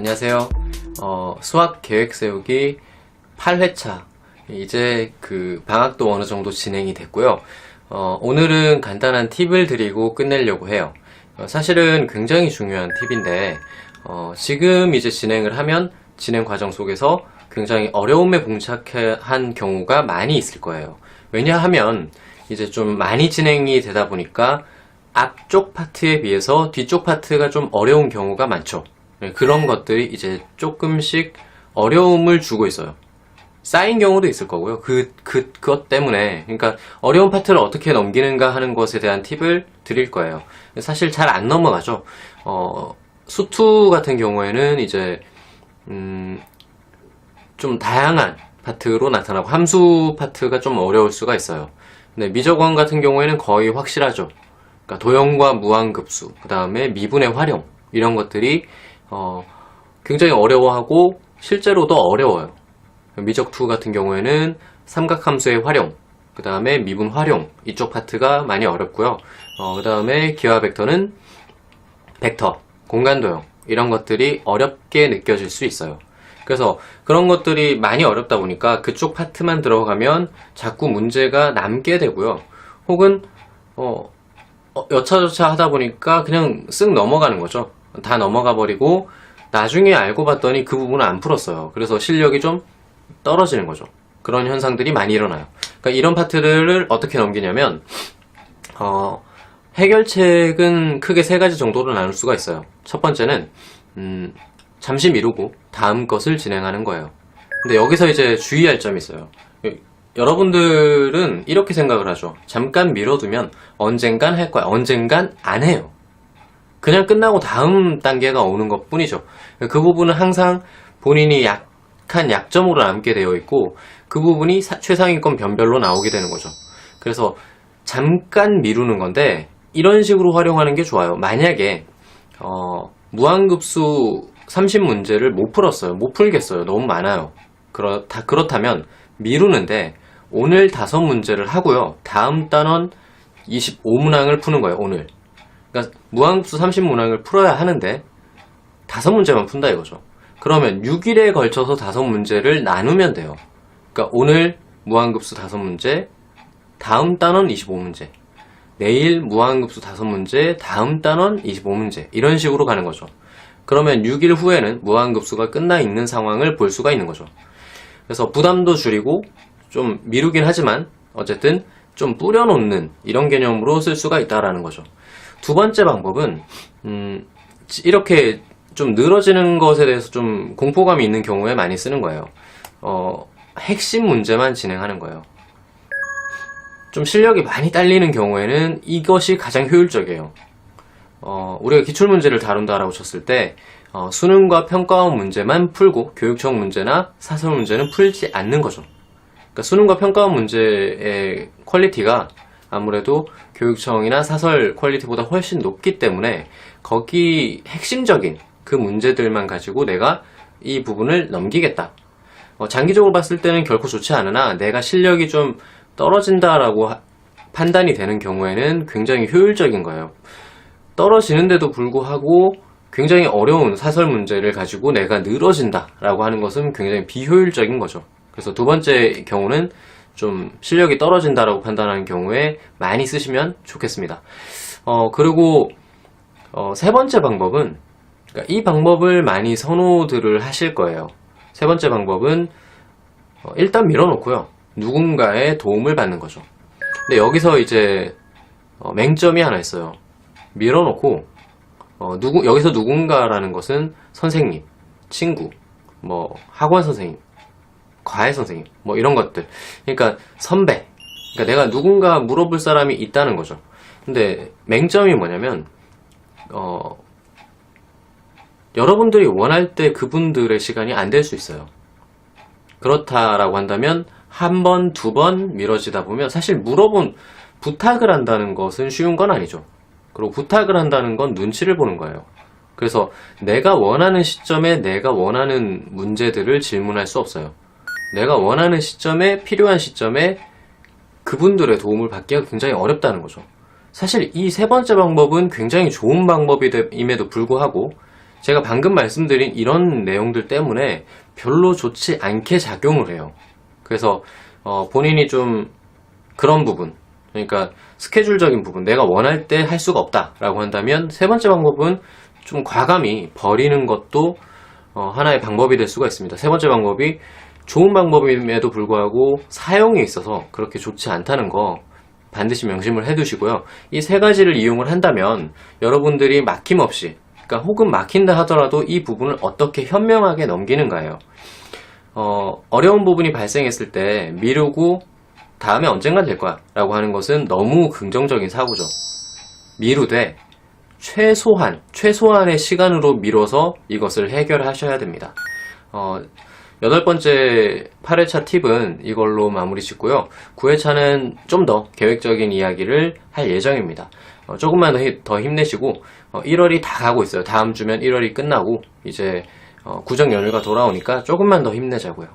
안녕하세요. 수학 계획 세우기 8회차. 이제 그 방학도 어느 정도 진행이 됐고요. 오늘은 간단한 팁을 드리고 끝내려고 해요. 사실은 굉장히 중요한 팁인데, 지금 이제 진행을 하면 진행 과정 속에서 굉장히 어려움에 봉착한 경우가 많이 있을 거예요. 왜냐하면 이제 좀 많이 진행이 되다 보니까 앞쪽 파트에 비해서 뒤쪽 파트가 좀 어려운 경우가 많죠. 그런 것들이 이제 조금씩 어려움을 주고 있어요. 쌓인 경우도 있을 거고요. 그것 때문에, 그러니까 어려운 파트를 어떻게 넘기는가 하는 것에 대한 팁을 드릴 거예요. 사실 잘 안 넘어가죠. 수투 같은 경우에는 이제, 좀 다양한 파트로 나타나고, 함수 파트가 좀 어려울 수가 있어요. 근데 미적원 같은 경우에는 거의 확실하죠. 그러니까 도형과 무한급수, 그 다음에 미분의 활용, 이런 것들이 굉장히 어려워하고 실제로도 어려워요. 미적2 같은 경우에는 삼각함수의 활용, 그 다음에 미분 활용, 이쪽 파트가 많이 어렵고요. 그 다음에 기하 벡터는 벡터, 공간도형, 이런 것들이 어렵게 느껴질 수 있어요. 그래서 그런 것들이 많이 어렵다 보니까 그쪽 파트만 들어가면 자꾸 문제가 남게 되고요. 혹은 여차저차 하다 보니까 그냥 쓱 넘어가는 거죠. 다 넘어가 버리고 나중에 알고 봤더니 그 부분을 안 풀었어요. 그래서 실력이 좀 떨어지는 거죠. 그런 현상들이 많이 일어나요. 그러니까 이런 파트를 어떻게 넘기냐면 해결책은 크게 세 가지 정도로 나눌 수가 있어요. 첫 번째는 잠시 미루고 다음 것을 진행하는 거예요. 근데 여기서 이제 주의할 점이 있어요. 여러분들은 이렇게 생각을 하죠. 잠깐 미뤄두면 언젠간 할 거야. 언젠간 안 해요. 그냥 끝나고 다음 단계가 오는 것 뿐이죠. 그 부분은 항상 본인이 약한 약점으로 남게 되어 있고, 그 부분이 최상위권 변별로 나오게 되는 거죠. 그래서 잠깐 미루는 건데 이런 식으로 활용하는 게 좋아요. 만약에 무한급수 30문제를 못 풀었어요. 못 풀겠어요. 너무 많아요. 그렇다면 미루는데 오늘 5문제를 하고요. 다음 단원 25문항을 푸는 거예요. 오늘. 그러니까 무한급수 30문항을 풀어야 하는데 5문제만 푼다 이거죠. 그러면 6일에 걸쳐서 5문제를 나누면 돼요. 그러니까 오늘 무한급수 5문제, 다음 단원 25문제, 내일 무한급수 5문제, 다음 단원 25문제, 이런 식으로 가는 거죠. 그러면 6일 후에는 무한급수가 끝나 있는 상황을 볼 수가 있는 거죠. 그래서 부담도 줄이고 좀 미루긴 하지만 어쨌든 좀 뿌려놓는 이런 개념으로 쓸 수가 있다라는 거죠. 두 번째 방법은 이렇게 좀 늘어지는 것에 대해서 좀 공포감이 있는 경우에 많이 쓰는 거예요. 핵심 문제만 진행하는 거예요. 좀 실력이 많이 딸리는 경우에는 이것이 가장 효율적이에요. 우리가 기출문제를 다룬다라고 쳤을 때 수능과 평가원 문제만 풀고 교육청 문제나 사설 문제는 풀지 않는 거죠. 그러니까 수능과 평가원 문제의 퀄리티가 아무래도 교육청이나 사설 퀄리티보다 훨씬 높기 때문에 거기 핵심적인 그 문제들만 가지고 내가 이 부분을 넘기겠다. 장기적으로 봤을 때는 결코 좋지 않으나 내가 실력이 좀 떨어진다라고 판단이 되는 경우에는 굉장히 효율적인 거예요. 떨어지는데도 불구하고 굉장히 어려운 사설 문제를 가지고 내가 늘어진다라고 하는 것은 굉장히 비효율적인 거죠. 그래서 두 번째 경우는 좀 실력이 떨어진다라고 판단하는 경우에 많이 쓰시면 좋겠습니다. 그리고 세 번째 방법은, 그러니까 이 방법을 많이 선호들을 하실 거예요. 세 번째 방법은 일단 밀어놓고요. 누군가의 도움을 받는 거죠. 근데 여기서 이제 맹점이 하나 있어요. 밀어놓고 여기서 누군가라는 것은 선생님, 친구, 뭐 학원 선생님, 과외 선생님, 뭐 이런 것들. 그러니까 선배. 그러니까 내가 누군가 물어볼 사람이 있다는 거죠. 근데 맹점이 뭐냐면 여러분들이 원할 때 그분들의 시간이 안 될 수 있어요. 그렇다라고 한다면 한 번, 두 번 미뤄지다 보면 사실 부탁을 한다는 것은 쉬운 건 아니죠. 그리고 부탁을 한다는 건 눈치를 보는 거예요. 그래서 내가 원하는 시점에 내가 원하는 문제들을 질문할 수 없어요. 내가 원하는 시점에, 필요한 시점에 그분들의 도움을 받기가 굉장히 어렵다는 거죠. 사실 이 세 번째 방법은 굉장히 좋은 방법임에도 불구하고 제가 방금 말씀드린 이런 내용들 때문에 별로 좋지 않게 작용을 해요. 그래서 본인이 좀 그런 부분, 그러니까 스케줄적인 부분, 내가 원할 때 할 수가 없다라고 한다면 세 번째 방법은 좀 과감히 버리는 것도 하나의 방법이 될 수가 있습니다. 세 번째 방법이 좋은 방법임에도 불구하고 사용에 있어서 그렇게 좋지 않다는 거 반드시 명심을 해두시고요. 이 세 가지를 이용을 한다면 여러분들이 막힘없이, 그러니까 혹은 막힌다 하더라도 이 부분을 어떻게 현명하게 넘기는가예요. 어려운 부분이 발생했을 때 미루고 다음에 언젠간 될 거야 라고 하는 것은 너무 긍정적인 사고죠. 미루되 최소한의 시간으로 미뤄서 이것을 해결하셔야 됩니다. 8번째 8회차 팁은 이걸로 마무리 짓고요. 9회차는 좀 더 계획적인 이야기를 할 예정입니다. 조금만 더 힘내시고 1월이 다 가고 있어요. 다음 주면 1월이 끝나고 이제 구정 연휴가 돌아오니까 조금만 더 힘내자고요.